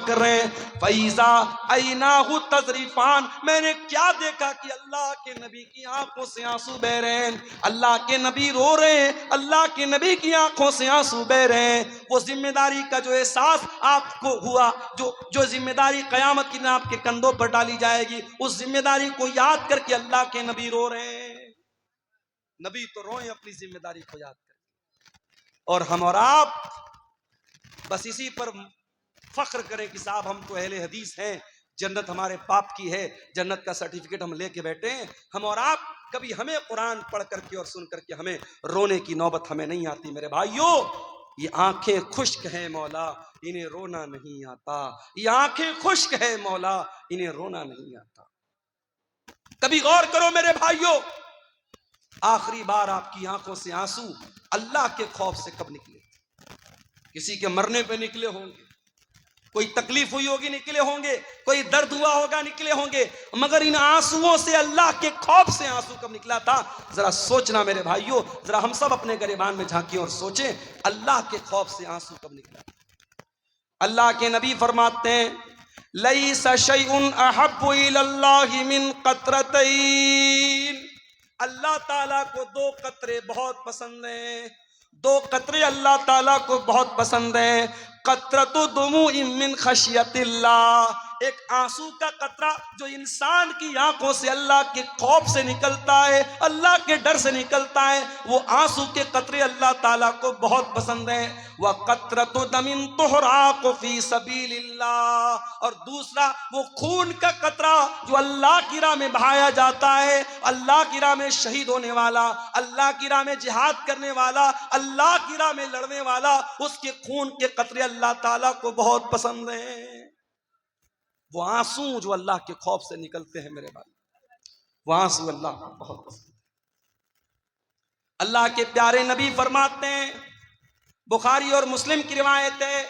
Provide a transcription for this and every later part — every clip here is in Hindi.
कर रहे हैं। फैजा ऐनाहु तजरीफान, मैंने क्या देखा कि अल्लाह के नबी की आंखों से आंसू बह रहे हैं, अल्लाह के नबी रो रहे हैं, अल्लाह के नबी की आंखों से आंसू बह रहे हैं। वो जिम्मेदारी का जो एहसास आपको हुआ, जो जिम्मेदारी कयामत के दिन आपके कंधों पर डाली जाएगी, उस जिम्मेदारी को याद करके अल्लाह के नबी रो रहे हैं। नबी तो रोए अपनी जिम्मेदारी को याद करके, और हम और आप बस इसी पर फख्र करें कि साहब हम तो अहले हदीस हैं, जन्नत हमारे बाप की है, जन्नत का सर्टिफिकेट हम लेके बैठे हैं। हम और आप कभी हमें कुरान पढ़ करके और सुन करके हमें रोने की नौबत हमें नहीं आती। मेरे भाइयों, ये आंखें खुश्क है मौला, इन्हें रोना नहीं आता। ये आंखें खुश्क है मौला, इन्हें रोना नहीं आता। कभी गौर करो मेरे भाइयों, आखिरी बार आपकी आंखों से आंसू अल्लाह के खौफ से कब निकले? किसी के मरने पे निकले होंगे, कोई तकलीफ हुई होगी निकले होंगे, कोई दर्द हुआ होगा निकले होंगे, मगर इन आंसुओं से, अल्लाह के खौफ से आंसू कब निकला था? जरा सोचना मेरे भाइयों, जरा हम सब अपने गिरेबान में झांकें और सोचें, अल्लाह के खौफ से आंसू कब निकला? अल्लाह के नबी फरमाते हैं, लैसा शैउन अहब्बु इलल्लाहि मिन क़त्रतैन, अल्लाह ताला को दो कतरे बहुत पसंद हैं। दो कतरे अल्लाह ताला को बहुत पसंद है। कतरतु दुमूइ मिन खशियतिल्लाह, एक आंसू का कतरा जो इंसान की आंखों से अल्लाह के खौफ से निकलता है, अल्लाह के डर से निकलता है, वो आंसू के कतरे अल्लाह ताला को बहुत पसंद है। वह कतरतु दमिन तुहराक़ु फी सबीलिल्लाह, और दूसरा वो खून का कतरा जो अल्लाह की राह में बहाया जाता है, अल्लाह की राह में शहीद होने वाला, अल्लाह की राह में जिहाद करने वाला, अल्लाह की राह में लड़ने वाला, उसके खून के कतरे अल्लाह ताला को बहुत पसंद है। वो आंसू जो अल्लाह के खौफ से निकलते हैं मेरे भाई, वो आंसू अल्लाह को बहुत पसंद है। अल्लाह के प्यारे नबी फरमाते हैं, बुखारी और मुस्लिम की रिवायत है,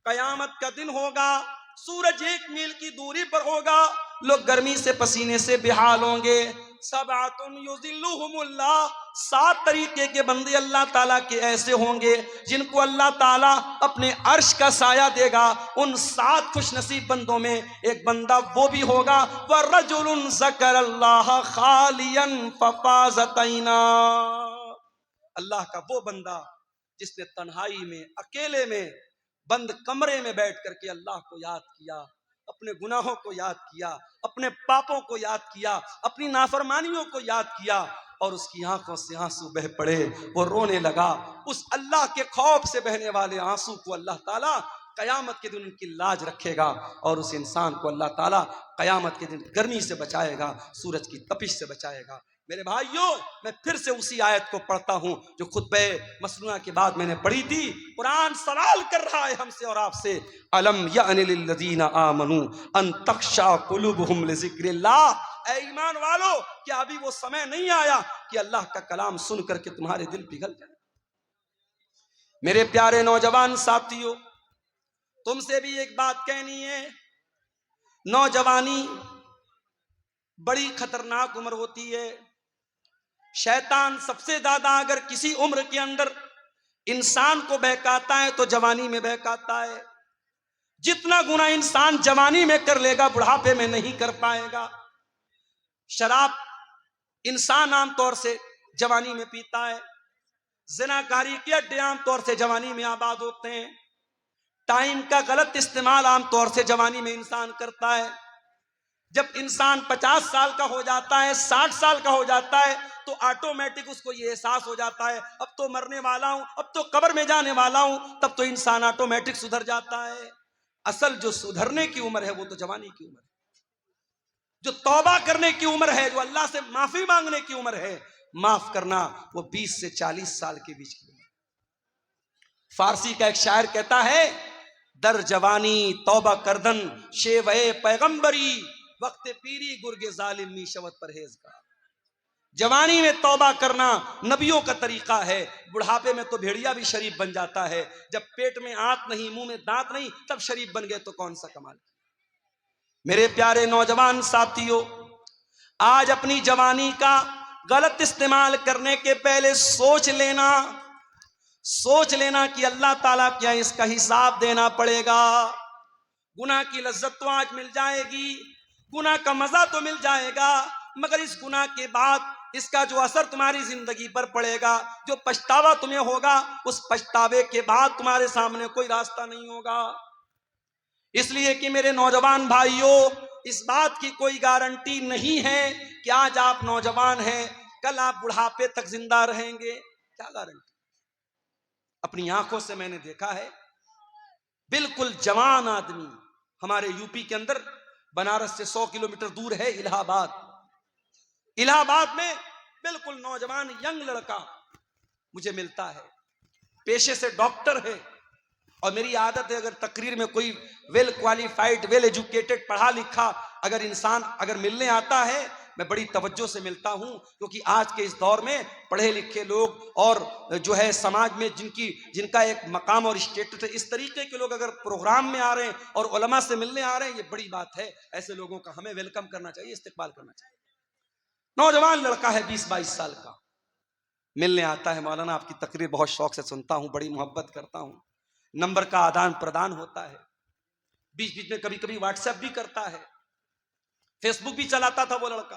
कयामत का दिन होगा, सूरज 1 मील की दूरी पर होगा, लोग गर्मी से पसीने से बेहाल होंगे। सबअतुन युज़िल्लुहुमुल्लाह, 7 तरीके के बंदे अल्लाह ताला के ऐसे होंगे जिनको अल्लाह ताला अपने अर्श का साया देगा। उन 7 खुशनसीब बंदों में एक बंदा वो भी होगा, वरजुलुन ज़करल्लाह खालियन फफ़ाज़त ऐना, अल्लाह का वो बंदा जिसने तन्हाई में, अकेले में, बंद कमरे में बैठ करके अल्लाह को याद किया, अपने गुनाहों को याद किया, अपने पापों को याद किया, अपनी नाफरमानियों को याद किया, और उसकी आंखों से आंसू बह पड़े, वो रोने लगा। उस अल्लाह के खौफ से बहने वाले आंसू को अल्लाह ताला कयामत के दिन उनकी लाज रखेगा, और उस इंसान को अल्लाह ताला कयामत के दिन गर्मी से बचाएगा, सूरज की तपिश से बचाएगा। मेरे भाइयों, मैं फिर से उसी आयत को पढ़ता हूं जो खुतबे मसनूआ के बाद मैंने पढ़ी थी। कुरान सवाल कर रहा है हमसे और आपसे, अलम यअनि लिल्लज़ीना आमनू अन तख्शा कुलूबुहुम लिज़िक्रिल्लाह, ऐ ईमान वालो, क्या अभी वो समय नहीं आया कि अल्लाह का कलाम सुन करके तुम्हारे दिल पिघल जाए? मेरे प्यारे नौजवान साथियों, तुमसे भी एक बात कहनी है, नौजवानी बड़ी खतरनाक उम्र होती है। शैतान सबसे ज्यादा अगर किसी उम्र के अंदर इंसान को बहकाता है तो जवानी में बहकाता है। जितना गुनाह इंसान जवानी में कर लेगा बुढ़ापे में नहीं कर पाएगा। शराब इंसान आमतौर से जवानी में पीता है, ज़िनाकारी के अड्डे आमतौर से जवानी में आबाद होते हैं, टाइम का गलत इस्तेमाल आमतौर से जवानी में इंसान करता है। जब इंसान 50 साल का हो जाता है, 60 साल का हो जाता है, तो ऑटोमेटिक उसको ये एहसास हो जाता है अब तो मरने वाला हूं, अब तो कब्र में जाने वाला हूं, तब तो इंसान ऑटोमेटिक सुधर जाता है। असल जो सुधरने की उम्र है वो तो जवानी की उम्र है, जो तौबा करने की उम्र है, जो अल्लाह से माफी मांगने की उम्र है, माफ करना, वो 20 से 40 साल के बीच की उम्र। फारसी का एक शायर कहता है, दर जवानी तौबा करदन शेवे पैगंबरी, वक्त पीरी गुर्गे जालिमी शवत परहेजगार। जवानी में तौबा करना नबियों का तरीका है, बुढ़ापे में तो भेड़िया भी शरीफ बन जाता है। जब पेट में आंत नहीं, मुंह में दांत नहीं, तब शरीफ बन गए तो कौन सा कमाल। मेरे प्यारे नौजवान साथियों, आज अपनी जवानी का गलत इस्तेमाल करने के पहले सोच लेना कि अल्लाह ताला क्या इसका हिसाब देना पड़ेगा। गुनाह की लज्जत तो आज मिल जाएगी, गुनाह का मजा तो मिल जाएगा, मगर इस गुनाह के बाद इसका जो असर तुम्हारी जिंदगी पर पड़ेगा, जो पछतावा तुम्हें होगा, उस पछतावे के बाद तुम्हारे सामने कोई रास्ता नहीं होगा। इसलिए कि मेरे नौजवान भाइयों, इस बात की कोई गारंटी नहीं है कि आज आप नौजवान हैं, कल आप बुढ़ापे तक जिंदा रहेंगे। क्या गारंटी? अपनी आंखों से मैंने देखा है, बिल्कुल जवान आदमी, हमारे यूपी के अंदर बनारस से 100 किलोमीटर दूर है इलाहाबाद, इलाहाबाद में बिल्कुल नौजवान यंग लड़का मुझे मिलता है, पेशे से डॉक्टर है, और मेरी आदत है अगर तकरीर में कोई वेल क्वालिफाइड, वेल एजुकेटेड, पढ़ा लिखा अगर इंसान अगर मिलने आता है, मैं बड़ी तवज्जो से मिलता हूं, क्योंकि आज के इस दौर में पढ़े लिखे लोग और जो है समाज में जिनका एक मकाम और स्टेटस है, इस तरीके के लोग अगर प्रोग्राम में आ रहे हैं और उलमा से मिलने आ रहे हैं, ये बड़ी बात है। ऐसे लोगों का हमें वेलकम करना चाहिए, इस्तेकबाल करना चाहिए। नौजवान लड़का है 20-22 साल का, मिलने आता है, मौलाना आपकी तकरीर बहुत शौक से सुनता हूं, बड़ी मोहब्बत करता हूं, नंबर का आदान प्रदान होता है, बीच बीच में कभी कभी व्हाट्सएप भी करता है, फेसबुक भी चलाता था वो लड़का।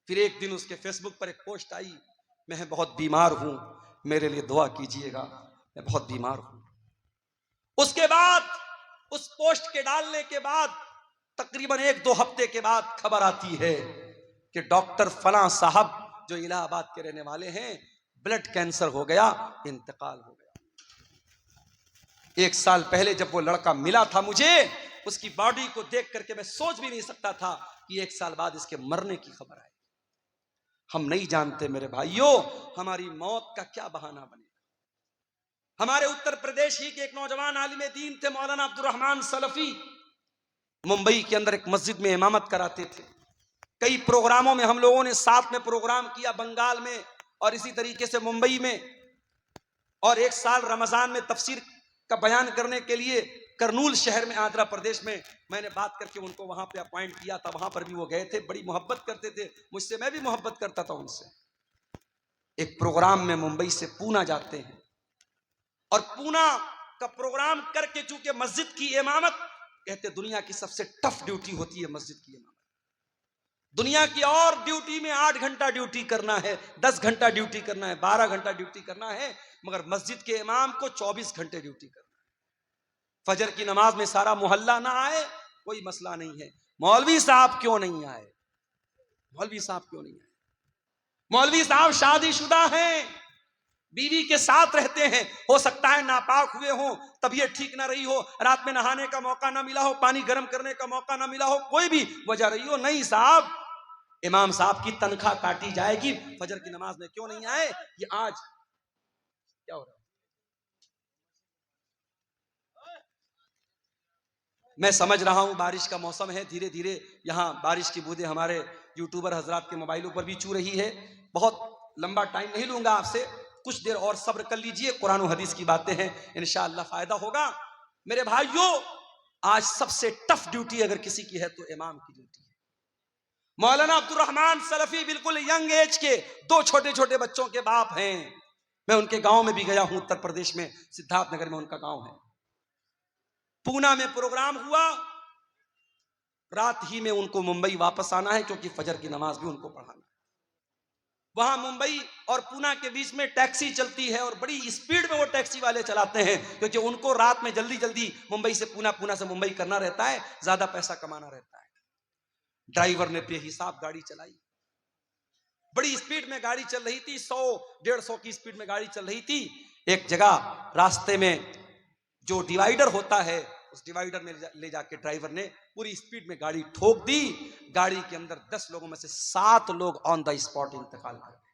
फिर एक दिन उसके फेसबुक पर एक पोस्ट आई, मैं बहुत बीमार हूं, मेरे लिए दुआ कीजिएगा, मैं बहुत बीमार हूं। उसके बाद उस पोस्ट के डालने के बाद तकरीबन 1-2 हफ्ते के बाद खबर आती है कि डॉक्टर फलां साहब जो इलाहाबाद के रहने वाले हैं, ब्लड कैंसर हो गया, इंतकाल हो गया। 1 साल पहले जब वो लड़का मिला था मुझे, उसकी बॉडी को देख करके मैं सोच भी नहीं सकता था कि 1 साल बाद इसके मरने की खबर आई। हम नहीं जानते मेरे भाइयों, हमारी मौत का क्या बहाना बनेगा। हमारे उत्तर प्रदेश ही के एक नौजवान आलिम दीन थे, मौलाना अब्दुर रहमान सलफी, मुंबई के अंदर एक मस्जिद में इमामत कराते थे। कई प्रोग्रामों में हम लोगों ने साथ में प्रोग्राम किया, बंगाल में और इसी तरीके से मुंबई में, और 1 साल रमजान में तफसीर का बयान करने के लिए करनूल शहर में, आंध्र प्रदेश में, मैंने बात करके उनको वहां पे अपॉइंट किया था। वहां पर भी वो गए थे, बड़ी मोहब्बत करते थे मुझसे, मैं भी मोहब्बत करता था उनसे। एक प्रोग्राम में मुंबई से पूना जाते हैं, और पूना का प्रोग्राम करके चूंकि मस्जिद की इमामत, कहते दुनिया की सबसे टफ ड्यूटी होती है मस्जिद की इमामत। दुनिया की और ड्यूटी में 8 घंटा ड्यूटी करना है, 10 घंटा ड्यूटी करना है, 12 घंटा ड्यूटी करना है, मगर मस्जिद के इमाम को 24 घंटे ड्यूटी करना है। फजर की नमाज में सारा मोहल्ला ना आए, कोई मसला नहीं है, मौलवी साहब क्यों नहीं आए, मौलवी साहब क्यों नहीं आए। मौलवी साहब शादीशुदा हैं, बीवी के साथ रहते हैं, हो सकता है नापाक हुए हो, तबीयत ठीक ना रही हो, रात में नहाने का मौका ना मिला हो, पानी गर्म करने का मौका ना मिला हो, कोई भी वजह रही हो, नहीं साहब, इमाम साहब की तनख्वाह काटी जाएगी, फजर की नमाज में क्यों नहीं आए। ये आज क्या हो रहा है, मैं समझ रहा हूं बारिश का मौसम है, धीरे धीरे यहां बारिश की बूंदें हमारे यूट्यूबर हजरात के मोबाइलों पर भी चू रही है। बहुत लंबा टाइम नहीं लूंगा आपसे, कुछ देर और सब्र कर लीजिए, कुरान और हदीस की बातें हैं, इंशाअल्लाह फायदा होगा। मेरे भाइयों, आज सबसे टफ ड्यूटी अगर किसी की है तो इमाम की ड्यूटी है। मौलाना अब्दुर रहमान सलफी बिल्कुल यंग एज के 2 छोटे छोटे बच्चों के बाप हैं। मैं उनके गांव में भी गया हूं, उत्तर प्रदेश में सिद्धार्थनगर में उनका गांव है। पूना में प्रोग्राम हुआ, रात ही में उनको मुंबई वापस आना है, क्योंकि फजर की नमाज भी उनको पढ़ाना है। वहां मुंबई और पूना के बीच में टैक्सी चलती है, और बड़ी स्पीड में वो टैक्सी वाले चलाते हैं, क्योंकि उनको रात में जल्दी जल्दी मुंबई से पूना, पूना से मुंबई करना रहता है, ज्यादा पैसा कमाना रहता है। ड्राइवर ने बेहिसाब गाड़ी चलाई, बड़ी स्पीड में गाड़ी चल रही थी, 100-150 की स्पीड में गाड़ी चल रही थी। एक जगह रास्ते में जो डिवाइडर होता है, उस डिवाइडर में ले जाके ड्राइवर ने पूरी स्पीड में गाड़ी ठोक दी। गाड़ी के अंदर 10 लोगों में से 7 लोग ऑन द स्पॉट इंतकाल कर गए।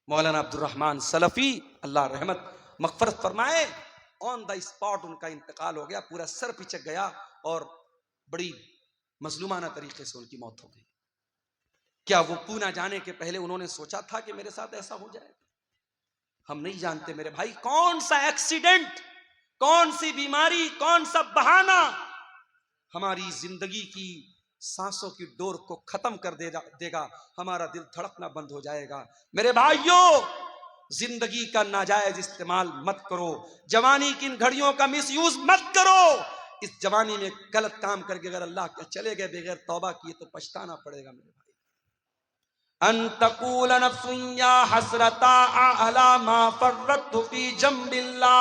मौलाना अब्दुर रहमान सलफी, अल्लाह रहमत मगफरत फरमाए, ऑन द स्पॉट उनका इंतकाल हो गया, पूरा सर पिचक गया, और बड़ी मजलूमाना तरीके से उनकी मौत हो गई। क्या वो पूना जाने के पहले उन्होंने सोचा था कि मेरे साथ ऐसा हो जाएगा? हम नहीं जानते मेरे भाई, कौन सा एक्सीडेंट, कौन सी बीमारी, कौन सा बहाना हमारी जिंदगी की सांसों की डोर को खत्म कर देगा, हमारा दिल धड़कना बंद हो जाएगा। मेरे भाइयों, जिंदगी का नाजायज इस्तेमाल मत करो, जवानी की इन घड़ियों का मिसयूज मत करो। इस जवानी में गलत काम करके अगर अल्लाह के चले गए बगैर तौबा किए तो पछताना पड़ेगा मेरे भाई। अंतकूल नफ्सिया हसरता अला मा फर्रतु फी जंबिल्लाह।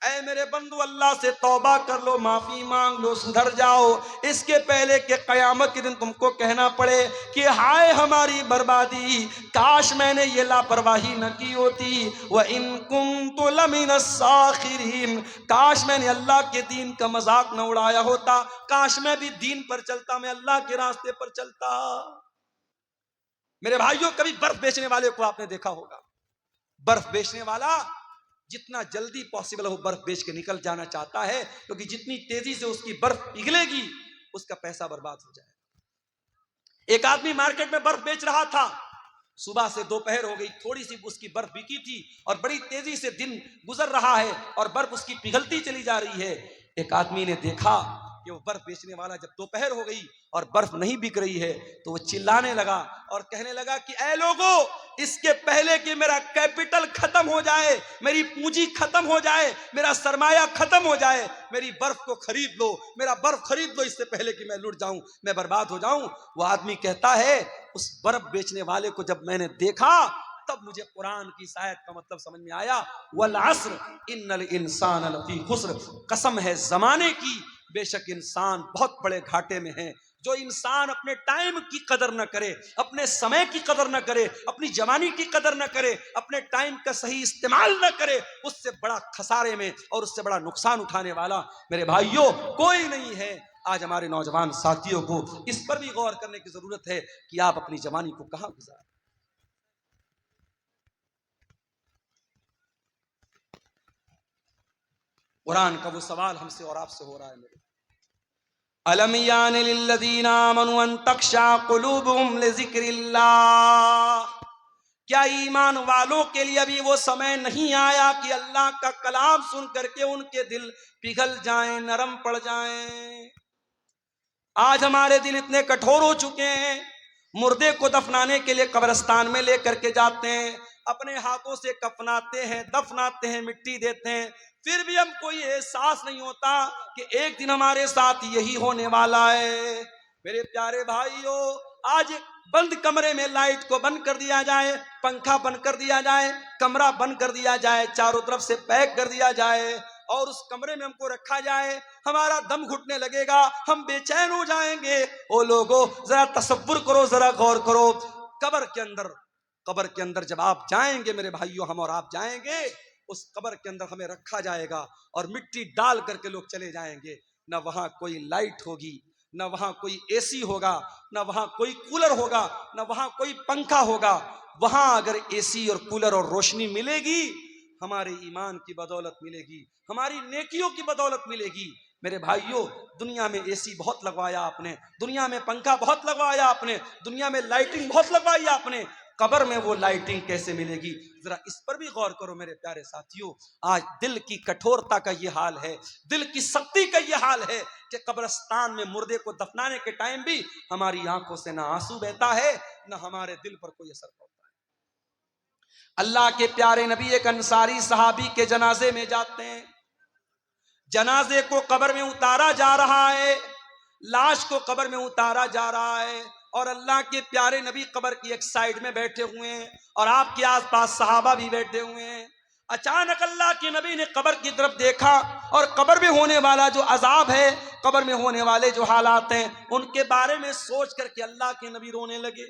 ऐ मेरे बंधु, अल्लाह से तौबा कर लो, माफी मांग लो, सुधर जाओ, इसके पहले कि कयामत के दिन तुमको कहना पड़े कि हाय हमारी बर्बादी, काश मैंने ये लापरवाही न की होती। व इन कुन्तु लमिनस साखिरीन, काश मैंने अल्लाह के दीन का मजाक न उड़ाया होता, काश मैं भी दीन पर चलता, मैं अल्लाह के रास्ते पर चलता। मेरे भाइयों, कभी बर्फ बेचने वाले को आपने देखा होगा। बर्फ बेचने वाला जितना जल्दी पॉसिबल हो बर्फ बेच के निकल जाना चाहता है, क्योंकि जितनी तेजी से उसकी बर्फ पिघलेगी उसका पैसा बर्बाद हो जाएगा। एक आदमी मार्केट में बर्फ बेच रहा था, सुबह से दोपहर हो गई, थोड़ी सी उसकी बर्फ बिकी थी और बड़ी तेजी से दिन गुजर रहा है और बर्फ उसकी पिघलती चली जा रही है। एक आदमी ने देखा कि वो बर्फ बेचने वाला, जब दोपहर हो गई और बर्फ नहीं बिक रही है तो वो चिल्लाने लगा और कहने लगा कि ऐ लोगों, इसके पहले कि मेरा कैपिटल खत्म हो जाए, मेरी पूंजी खत्म हो जाए, मेरा सरमाया खत्म हो जाए, मेरी बर्फ को खरीद लो, मेरा बर्फ खरीद लो, इससे पहले कि मैं लुट जाऊं, मैं बर्बाद हो जाऊं। वो आदमी कहता है, उस बर्फ बेचने वाले को जब मैंने देखा तब मुझे कुरान की इस आयत का मतलब समझ में आया, वल अस्र इन्नल इंसान लफी खुस्र, कसम है जमाने की, बेशक इंसान बहुत बड़े घाटे में है। जो इंसान अपने टाइम की कदर न करे, अपने समय की कदर न करे, अपनी जवानी की कदर न करे, अपने टाइम का सही इस्तेमाल न करे, उससे बड़ा खसारे में और उससे बड़ा नुकसान उठाने वाला मेरे भाइयों कोई नहीं है। आज हमारे नौजवान साथियों को इस पर भी गौर करने की जरूरत है कि आप अपनी जवानी को कहां गुजारें। कुरान का वो सवाल हमसे और आपसे हो रहा है मेरे, अलम यानि लिल्लज़ीना आमनू अन तख्शा कुलूबुहुम लिज़िक्रिल्लाह, क्या ईमान वालों के लिए अभी वो समय नहीं आया कि अल्लाह का कलाम सुन करके उनके दिल पिघल जाएं, नरम पड़ जाएं। आज हमारे दिल इतने कठोर हो चुके हैं, मुर्दे को दफनाने के लिए कब्रिस्तान में लेकर के जाते हैं, अपने हाथों से कफनाते हैं, दफनाते हैं, मिट्टी देते हैं, फिर भी हम कोई एहसास नहीं होता कि एक दिन हमारे साथ यही होने वाला है। मेरे प्यारे भाइयों, आज बंद कमरे में लाइट को बंद कर दिया जाए, पंखा बंद कर दिया जाए, कमरा बंद कर दिया जाए, चारों तरफ से पैक कर दिया जाए और उस कमरे में हमको रखा जाए, हमारा दम घुटने लगेगा, हम बेचैन हो जाएंगे। ओ लोगों, जरा तसव्वुर करो, जरा गौर करो, कब्र के अंदर जब आप जाएंगे मेरे भाइयों, हम और आप जाएंगे, उस कब्र के अंदर हमें रखा जाएगा और मिट्टी डाल करके लोग चले जाएंगे। न वहां कोई लाइट होगी, न वहां कोई एसी होगा, न वहां कोई कूलर होगा, न वहां कोई पंखा होगा। वहां अगर एसी और कूलर और रोशनी मिलेगी, हमारे ईमान की बदौलत मिलेगी, हमारी नेकियों की बदौलत मिलेगी। मेरे भाइयों, दुनिया में एसी बहुत लगवाया आपने, दुनिया में पंखा बहुत लगवाया आपने, दुनिया में लाइटिंग बहुत लगवाई आपने, कब्र में वो लाइटिंग कैसे मिलेगी? जरा इस पर भी गौर करो मेरे प्यारे साथियों। आज दिल की कठोरता का ये हाल है, दिल की सख्ती का ये हाल है कि कब्रिस्तान में मुर्दे को दफनाने के टाइम भी हमारी आंखों से ना आंसू बहता है, ना हमारे दिल पर कोई असर पड़ता है। अल्लाह के प्यारे नबी एक अंसारी सहाबी के जनाजे में जाते हैं, जनाजे को कब्र में उतारा जा रहा है, लाश को कब्र में उतारा जा रहा है और अल्लाह के प्यारे नबी कब्र की एक साइड में बैठे हुए हैं और आपके आसपास सहाबा भी बैठे हुए हैं। अचानक अल्लाह के नबी ने कब्र की तरफ देखा और कब्र में होने वाला जो अजाब है, कब्र में होने वाले जो हालात हैं, उनके बारे में सोच करके अल्लाह के नबी रोने लगे।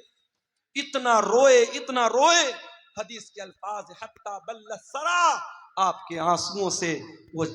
इतना रोए, इतना रोए, हदीस के अल्फाज हत्ता बल्ल सरा, आपके आंसुओं से वो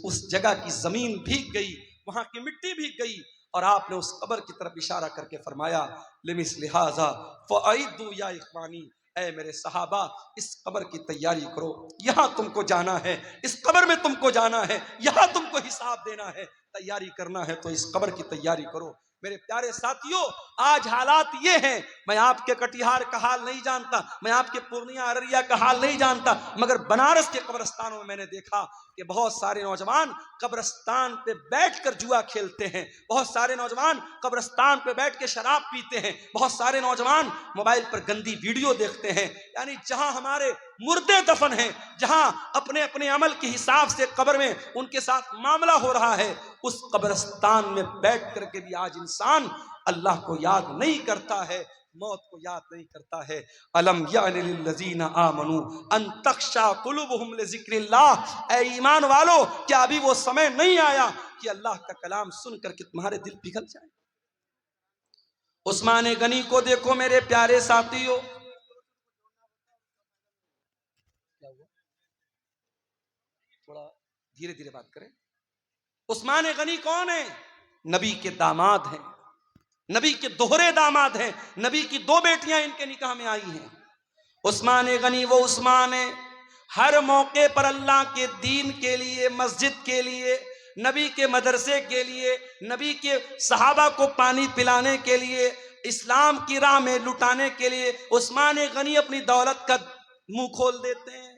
उस जगह की जमीन भीग गई, वहां की मिट्टी भीग गई और आपने उस कब्र की तरफ इशारा करके फरमाया, लिमिस लिहाजा फअइदु या इख्वानी, ऐ मेरे सहाबा, इस कब्र की तैयारी करो, यहां तुमको जाना है, इस कब्र में तुमको जाना है, यहां तुमको हिसाब देना है, तैयारी करना है तो इस कब्र की तैयारी करो। मेरे प्यारे साथियों, आज हालात ये हैं, मैं आपके कटिहार का हाल नहीं जानता, मैं आपके पूर्णिया अररिया का हाल नहीं जानता, मगर बनारस के कब्रिस्तानों में मैंने देखा कि बहुत सारे नौजवान कब्रिस्तान पे बैठकर जुआ खेलते हैं, बहुत सारे नौजवान कब्रिस्तान पे बैठ के शराब पीते हैं, बहुत सारे नौजवान मोबाइल पर गंदी वीडियो देखते हैं। यानी जहां हमारे मुर्दे दफन हैं, जहां अपने अपने अमल के हिसाब से कब्र में उनके साथ मामला हो रहा है, उस कब्रिस्तान में बैठ करके भी आज इंसान अल्लाह को याद नहीं करता है, मौत को याद नहीं करता है। अलम यानि लिल्लज़ीना आमनू अन तख्शा कुलूबुहुम लिज़िक्रिल्लाह, ऐ ईमान वालो, क्या अभी वो समय नहीं आया कि अल्लाह का कलाम सुन करके तुम्हारे दिल पिघल जाए। उस्मान गनी को देखो मेरे प्यारे साथियों, थोड़ा धीरे धीरे बात करें। उस्मान गनी कौन है? नबी के दामाद हैं, नबी के दोहरे दामाद हैं, नबी की 2 बेटियां इनके निकाह में आई हैं। उस्मान गनी वो उस्मान है, हर मौके पर अल्लाह के दीन के लिए, मस्जिद के लिए, नबी के मदरसे के लिए, नबी के सहाबा को पानी पिलाने के लिए, इस्लाम की राह में लुटाने के लिए उस्मान गनी अपनी दौलत का मुंह खोल देते हैं।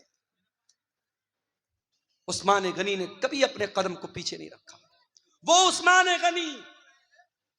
उस्मान गनी ने कभी अपने कदम को पीछे नहीं रखा। वो उस्मान गनी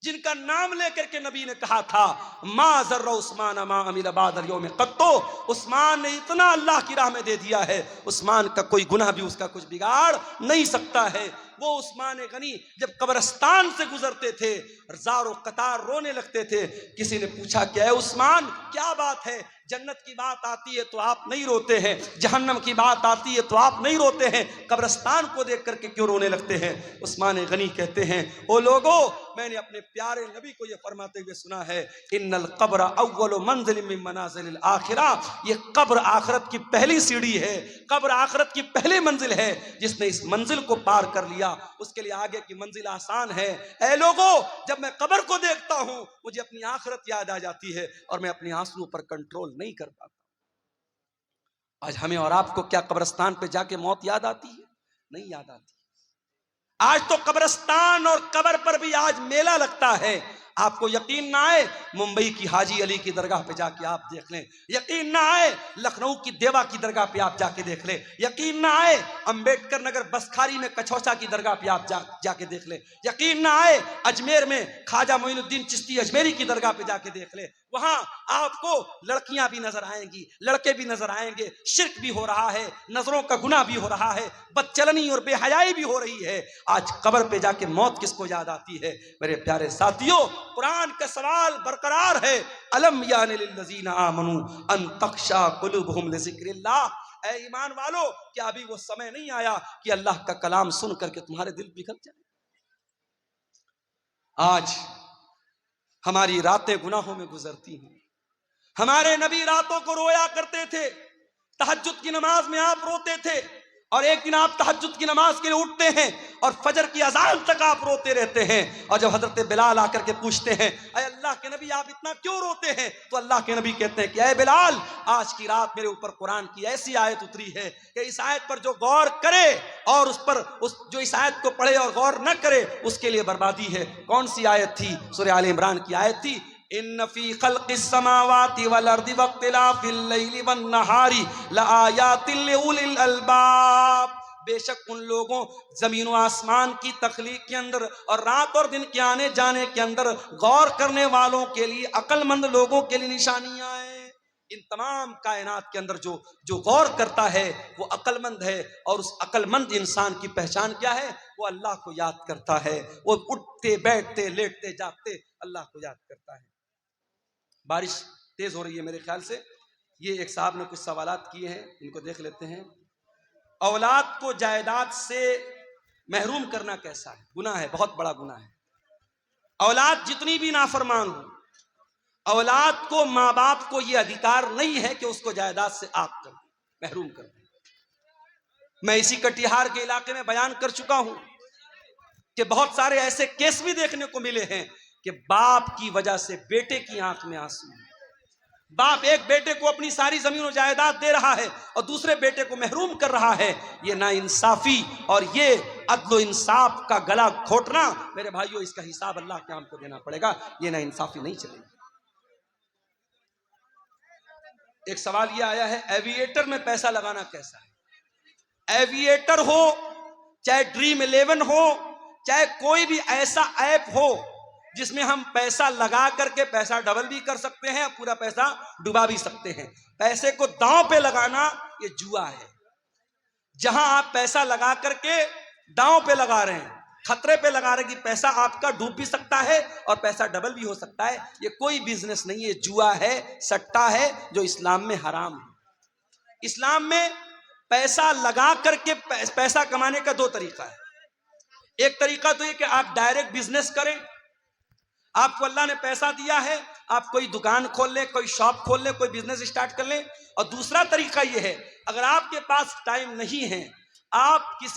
जिनका नाम लेकर के नबी ने कहा था मा ज़र्रा उस्मान मा अमिल बादल यौम क़त्तो, उस्मान ने इतना अल्लाह की राह में दे दिया है, उस्मान का कोई गुनाह भी उसका कुछ बिगाड़ नहीं सकता है। वो उस्मान गनी जब कब्रिस्तान से गुजरते थे, हजारों कतार रोने लगते थे। किसी ने पूछा क्या है उस्मान, क्या बात है, जन्नत की बात आती है तो आप नहीं रोते हैं, जहन्नम की बात आती है तो आप नहीं रोते हैं, कब्रिस्तान को देख करके क्यों रोने लगते हैं? उस्मान गनी कहते हैं, ओ लोगो, मैंने अपने प्यारे नबी को यह फरमाते हुए सुना है, इन्नल कब्र अव्वलु मंजिल मिन मनाजिलिल आखिरा, ये कब्र आखिरत की पहली सीढ़ी है, कब्र आखिरत की पहली मंजिल है। जिसने इस मंजिल को पार कर लिया उसके लिए आगे की मंजिल आसान है। ऐ लोगो, जब मैं कब्र को देखता हूं मुझे अपनी आखिरत याद आ जाती है और मैं अपने आंसुओं पर कंट्रोल नहीं कर पाता। आज हमें और आपको क्या कब्रिस्तान पे जाके मौत याद आती है? नहीं याद आती। आज तो कब्रिस्तान और कब्र पर भी आज मेला लगता है। आपको यकीन ना आए, मुंबई की हाजी अली की दरगाह पे जाके आप देख लें, यकीन ना आए लखनऊ की देवा की दरगाह पे आप जाके देख लें, यकीन ना आए अंबेडकर नगर बसखारी में कछौसा की दरगाह पे आप जाके देख लें, यकीन ना आए अजमेर में ख्वाजा मोइनुद्दीन चिश्ती अजमेरी की दरगाह पे जाके देख लें। वहां आपको लड़कियां भी नजर आएंगी, लड़के भी नजर आएंगे, शिर्क भी हो रहा है, नजरों का गुनाह भी हो रहा है, बदचलनी और बेहयाई भी हो रही है। आज कब्र पे जाके मौत किसको याद आती है? मेरे प्यारे साथियों, कुरान का सवाल बरकरार है, अलम यानि लिल्लज़ीना आमनू अन तख्शा कुलूबुहुम लिज़िक्रिल्लाह, ऐ ईमान वालो, क्या अभी वो समय नहीं आया कि अल्लाह का कलाम सुन करके तुम्हारे दिल पिघल जाए? आज हमारी रातें गुनाहों में गुजरती हैं। हमारे नबी रातों को रोया करते थे, तहज्जुद की नमाज में आप रोते थे, और एक दिन आप तहज्जुद की नमाज के लिए उठते हैं और फजर की अजान तक आप रोते रहते हैं। और जब हजरत बिलाल आकर के पूछते हैं, अरे अल्लाह के नबी आप इतना क्यों रोते हैं? तो अल्लाह के नबी कहते हैं कि अरे बिलाल, आज की रात मेरे ऊपर कुरान की ऐसी आयत उतरी है कि इस आयत पर जो गौर करे और जो इस आयत को पढ़े और गौर न करे उसके लिए बर्बादी है। कौन सी आयत थी? सूरह आल इमरान की आयत थी, इन्न फी खल्क़िस समावाति वल अर्दि वख्तिलाफिल लैलि वन नहारी लआयातिल लिउलिल अलबाब, बेशक उन लोगों जमीन व आसमान की तख्लीक के अंदर और रात और दिन के आने जाने के अंदर गौर करने वालों के लिए, अक्लमंद लोगों के लिए निशानियां हैं। इन तमाम कायनात के अंदर जो गौर करता है वो अक्लमंद है, और उस अक्लमंद इंसान की पहचान क्या है? वो अल्लाह को याद करता है, वो उठते बैठते लेटते जागते अल्लाह को याद करता है। बारिश तेज हो रही है मेरे ख्याल से। ये एक साहब ने कुछ सवालात किए हैं, इनको देख लेते हैं। औलाद को जायदाद से महरूम करना कैसा है? गुनाह है, बहुत बड़ा गुनाह है। औलाद जितनी भी नाफरमान हो, औलाद को, माँ बाप को यह अधिकार नहीं है कि उसको जायदाद से आप कर महरूम कर दें। मैं इसी कटिहार के इलाके में बयान कर चुका हूं कि बहुत सारे ऐसे केस भी देखने को मिले हैं कि बाप की वजह से बेटे की आंख में आंसू है। बाप एक बेटे को अपनी सारी जमीन और जायदाद दे रहा है और दूसरे बेटे को महरूम कर रहा है। ये नाइंसाफी और ये अदल इंसाफ का गला घोटना, मेरे भाइयों, इसका हिसाब अल्लाह के हमको देना पड़ेगा। ये नाइंसाफी नहीं चलेगी। एक सवाल ये आया है, एविएटर में पैसा लगाना कैसा है? एविएटर हो, चाहे ड्रीम 11 हो, चाहे कोई भी ऐसा ऐप हो जिसमें हम पैसा लगा करके पैसा डबल भी कर सकते हैं, पूरा पैसा डुबा भी सकते हैं। पैसे को दांव पे लगाना ये जुआ है। जहां आप पैसा लगा करके दांव पे लगा रहे हैं, खतरे पे लगा रहे हैं कि पैसा आपका डूब भी सकता है और पैसा डबल भी हो सकता है, ये कोई बिजनेस नहीं है, जुआ है, सट्टा है, जो इस्लाम में हराम है। इस्लाम में पैसा लगा करके पैसा कमाने का दो तरीका है। एक तरीका तो ये कि आप डायरेक्ट बिजनेस करें, आपको अल्लाह ने पैसा दिया है, आप कोई दुकान खोल लें, कोई शॉप खोल लें, कोई बिजनेस स्टार्ट कर लें। और दूसरा तरीका ये है, अगर आपके पास टाइम नहीं है, आप किसी